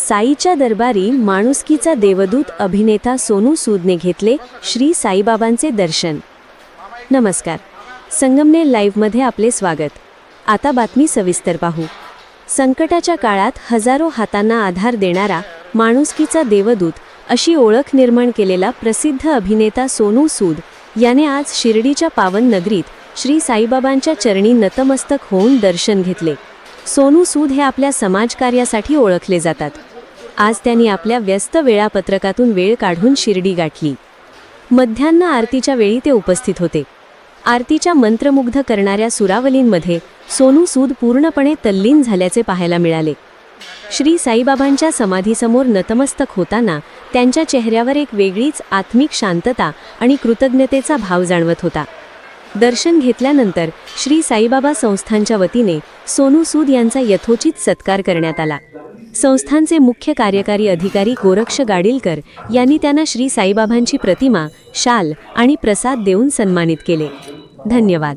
साईच्या दरबारी माणुसकीचा देवदूत अभिनेता सोनू सूदने घेतले श्री साईबाबांचे दर्शन. नमस्कार, संगमनेर लाईव्हमध्ये आपले स्वागत. आता बातमी सविस्तर पाहू. संकटाच्या काळात हजारो हातांना आधार देणारा माणुसकीचा देवदूत अशी ओळख निर्माण केलेला प्रसिद्ध अभिनेता सोनू सूद याने आज शिर्डीच्या पावन नगरीत श्री साईबाबांच्या चरणी नतमस्तक होऊन दर्शन घेतले. सोनू सूद हे आपल्या समाजकार्यासाठी ओळखले जातात. आज त्यांनी आपल्या व्यस्त वेळापत्रकातून वेळ काढून शिर्डी गाठली. मध्यान्ह आरतीच्या वेळी ते उपस्थित होते. आरतीच्या मंत्रमुग्ध करणाऱ्या सुरावलींमध्ये सोनू सूद पूर्णपणे तल्लीन झाल्याचे पाहायला मिळाले. श्री साईबाबांच्या समाधीसमोर नतमस्तक होताना त्यांच्या चेहऱ्यावर एक वेगळीच आत्मिक शांतता आणि कृतज्ञतेचा भाव जाणवत होता. दर्शन घेतल्यानंतर श्री साईबाबा संस्थानच्या वतीने सोनू सूद यांचा यथोचित सत्कार करण्यात आला. संस्थानचे मुख्य कार्यकारी अधिकारी गोरक्ष गाडीलकर यांनी त्यांना श्री साईबाबांची प्रतिमा, शाल आणि प्रसाद देऊन सन्मानित केले. धन्यवाद.